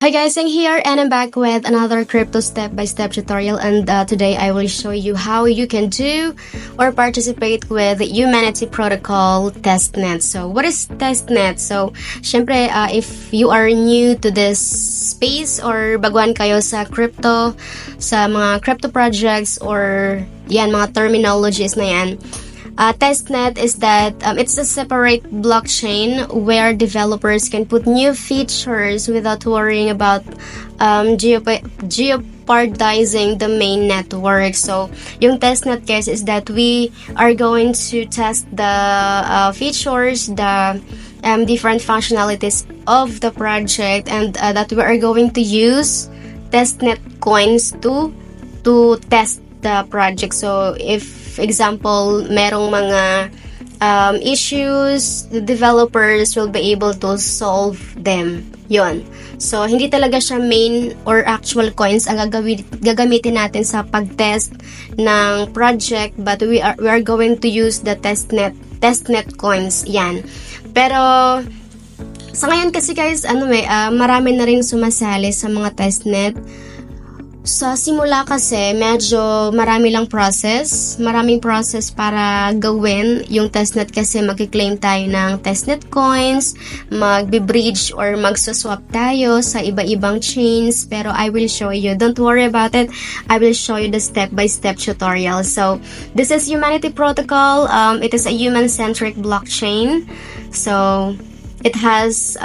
Hi guys, I'm here and I'm back with another crypto step-by-step tutorial, and today I will show you how you can do or participate with the Humanity Protocol testnet. So what is testnet? So syempre if you are new to this space or baguhan kayo sa crypto, sa mga crypto projects or yan mga terminologies na yan. Testnet is that it's a separate blockchain where developers can put new features without worrying about jeopardizing the main network. So, yung testnet case is that we are going to test the features, the different functionalities of the project, and that we are going to use testnet coins to test the project. So, if example, merong mga issues, the developers will be able to solve them. Yon. So, hindi talaga siya main or actual coins ang gagamitin natin sa pag-test ng project, but we are going to use the testnet coins. Yan. Pero sa ngayon kasi guys, marami na rin sumasali sa mga testnet. Sa simula kasi, medyo maraming process para gawin yung testnet kasi magki-claim tayo ng testnet coins, magbe-bridge or magsuswap tayo sa iba-ibang chains, pero I will show you. Don't worry about it. I will show you the step-by-step tutorial. So, this is Humanity Protocol. It is a human-centric blockchain. So, it has,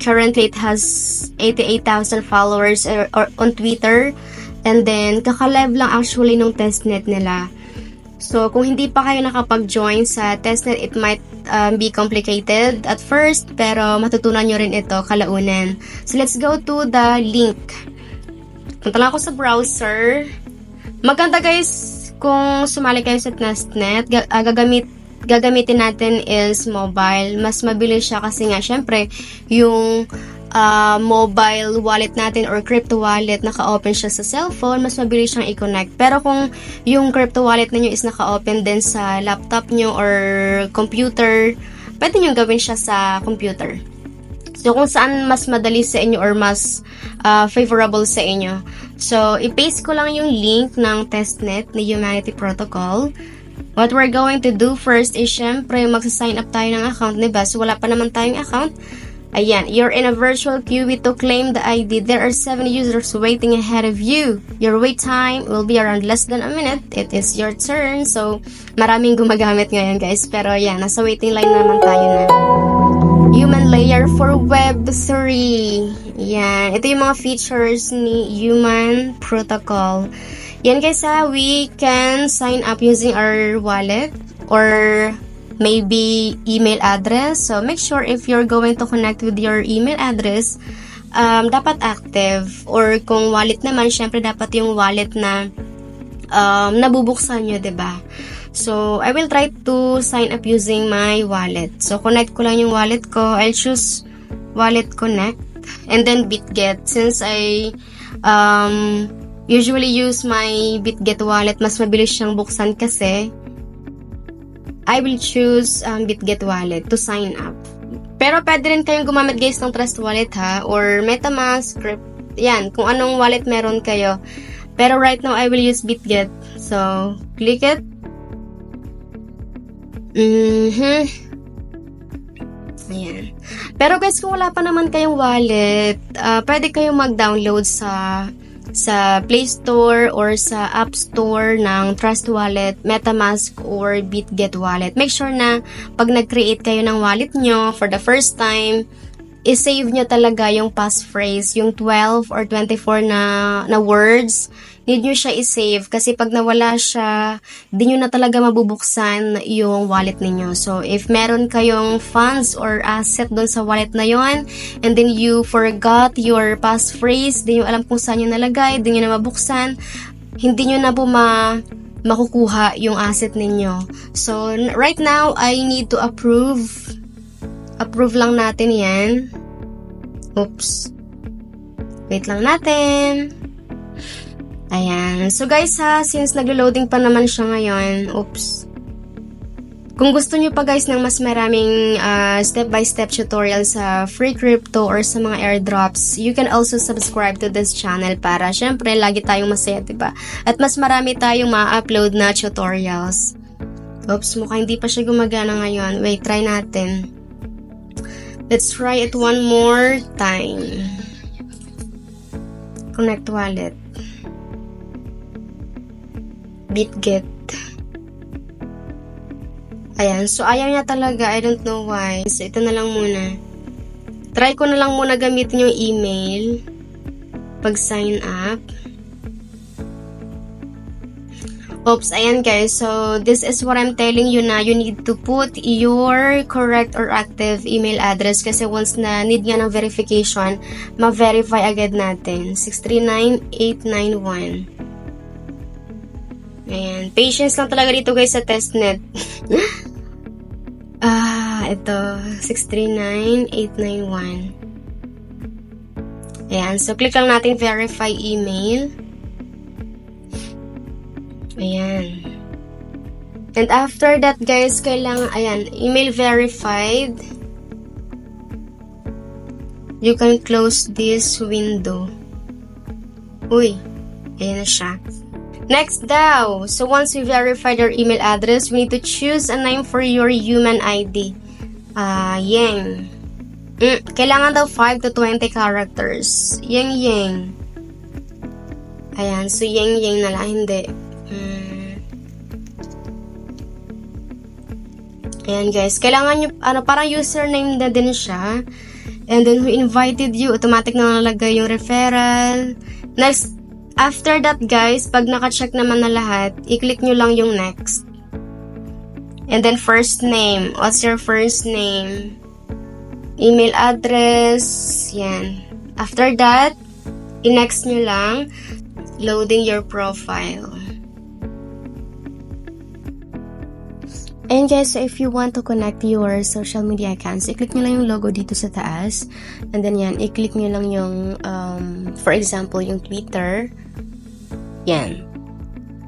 currently it has 88,000 followers or on Twitter. And then, kakalive lang actually nung testnet nila. So, kung hindi pa kayo nakapag-join sa testnet, it might be complicated at first, pero matutunan nyo rin ito kalaunan. So, let's go to the link. Punta lang ako sa browser. Maganda guys, kung sumali kayo sa testnet, gagamitin natin is mobile. Mas mabilis siya kasi nga, syempre, yung mobile wallet natin or crypto wallet, naka-open siya sa cellphone, mas mabilis siyang i-connect. Pero kung yung crypto wallet ninyo is naka-open din sa laptop nyo or computer, pwede nyo gawin siya sa computer. So, kung saan mas madali sa inyo or mas favorable sa inyo. So, i-paste ko lang yung link ng testnet ni Humanity Protocol. What we're going to do first is, syempre, magsa-sign up tayo ng account, diba? So, wala pa naman tayong account. Ayan, you're in a virtual queue to claim the ID. There are 7 users waiting ahead of you. Your wait time will be around less than a minute. It is your turn. So, maraming gumagamit ngayon guys. Pero yan, nasa waiting line naman tayo na. Human layer for Web3. Yan, ito yung mga features ni Human Protocol. Yan guys we can sign up using our wallet or maybe email address. So, make sure if you're going to connect with your email address, dapat active. Or kung wallet naman, syempre dapat yung wallet na nabubuksan nyo, diba? So, I will try to sign up using my wallet. So, connect ko lang yung wallet ko. I'll choose wallet connect and then BitGet. Since I usually use my BitGet wallet, mas mabilis siyang buksan kasi, I will choose BitGet wallet to sign up. Pero pwede rin kayong gumamit guys ng Trust Wallet or MetaMask, yan, kung anong wallet meron kayo. Pero right now, I will use BitGet. So, click it. Ayan. Pero guys, kung wala pa naman kayong wallet, pwede kayong mag-download sa Play Store or sa App Store ng Trust Wallet, MetaMask, or BitGet Wallet. Make sure na pag nag-create kayo ng wallet nyo for the first time, i-save nyo talaga yung passphrase, yung 12 or 24 na words. Need nyo siya i-save kasi pag nawala siya, di nyo na talaga mabubuksan yung wallet ninyo. So, if meron kayong funds or asset doon sa wallet na yon, and then you forgot your passphrase, di nyo alam kung saan nyo nalagay, di nyo na mabuksan, hindi nyo na po makukuha yung asset ninyo. So, right now, I need to approve. Approve lang natin yan. Oops. Wait lang natin. Ayan. So guys since naglo-loading pa naman siya ngayon, oops. Kung gusto nyo pa guys ng mas maraming step-by-step tutorial sa free crypto or sa mga airdrops, you can also subscribe to this channel para syempre lagi tayong masaya, diba? At mas marami tayong ma-upload na tutorials. Oops, mukhang hindi pa siya gumagana ngayon. Wait, try natin. Let's try it one more time. Connect wallet. BitGet. Ayan, so ayaw niya talaga. I don't know why. So, ito na lang muna. Try ko na lang muna gamitin yung email. Pag sign up. Oops, ayan guys. So, this is what I'm telling you na you need to put your correct or active email address kasi once na need nga ng verification, ma-verify agad natin. 639891. Ayan. Patience lang talaga dito guys sa testnet. Ito. 639891. Ayan. So, click lang natin verify email. Ayan. And after that guys, kailangan, ayan, email verified. You can close this window. Uy. Ayan na siya. Next daw, so once we verified our email address, we need to choose a name for your human ID. Yang. Kailangan daw 5 to 20 characters. Yang. Ayan, so yang na lang, hindi. Ayan guys, kailangan nyo, parang username na din siya. And then who invited you, automatic na nalagay yung referral. Next, after that guys, pag naka-check naman na lahat, i-click nyo lang yung next. And then first name. What's your first name? Email address. Yan. After that, i-next nyo lang. Loading your profile. And guys, so if you want to connect your social media accounts, i-click nyo lang yung logo dito sa taas. And then yan, i-click nyo lang yung, for example, yung Twitter. Yan.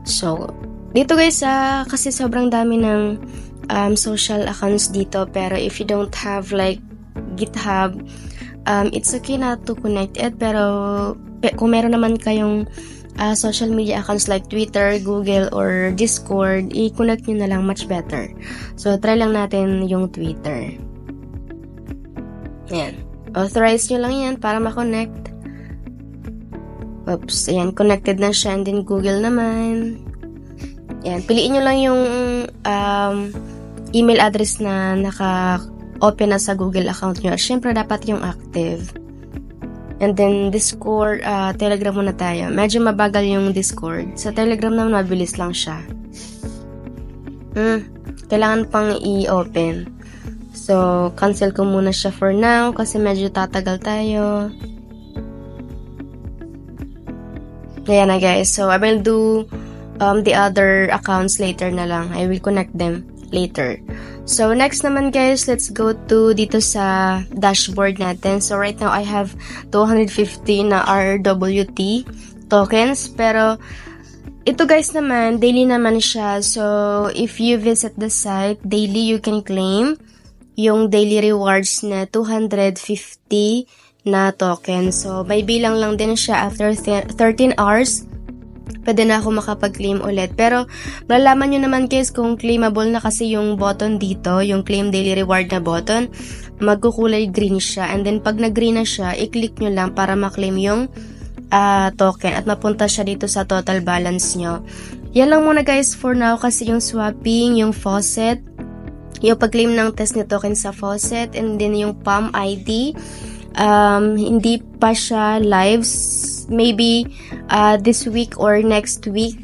So, dito guys, kasi sobrang dami ng social accounts dito. Pero if you don't have like GitHub, it's okay na to connect it. Pero kung meron naman kayong social media accounts like Twitter, Google, or Discord, i-connect nyo na lang much better. So, try lang natin yung Twitter. Yan. Authorize nyo lang yan para ma-connect. Oops. Ayan, connected na siya. And then, Google naman. Yan. Piliin nyo lang yung email address na naka-open na sa Google account nyo. Siyempre, dapat yung active. And then, Discord, Telegram muna tayo. Medyo mabagal yung Discord. Sa Telegram naman, mabilis lang siya. Kailangan pang i-open. So, cancel ko muna siya for now kasi medyo tatagal tayo. Ayan na guys. So, I will do the other accounts later na lang. I will connect them later. So, next naman guys, let's go to dito sa dashboard natin. So, right now, I have 250 na RWT tokens. Pero, ito guys naman, daily naman siya. So, if you visit the site, daily you can claim yung daily rewards na 250 na token. So, may bilang lang din siya after 13 hours. Pwede na ako makapag-claim ulit. Pero, malalaman nyo naman guys kung claimable na kasi yung button dito, yung claim daily reward na button, magkukulay green siya. And then, pag nag-green na siya, i-click nyo lang para maklaim yung token at mapunta siya dito sa total balance nyo. Yan lang muna guys for now kasi yung swapping, yung faucet, yung pag-claim ng test ni token sa faucet, and then yung PAM ID, hindi pa siya live. Maybe this week or next week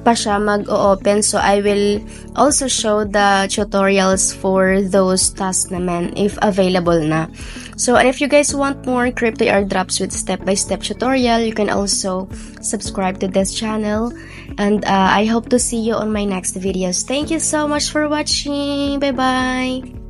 pa siya mag-o-open. So, I will also show the tutorials for those tasks naman if available na. So, and if you guys want more crypto airdrops with step-by-step tutorial, you can also subscribe to this channel. And I hope to see you on my next videos. Thank you so much for watching. Bye-bye!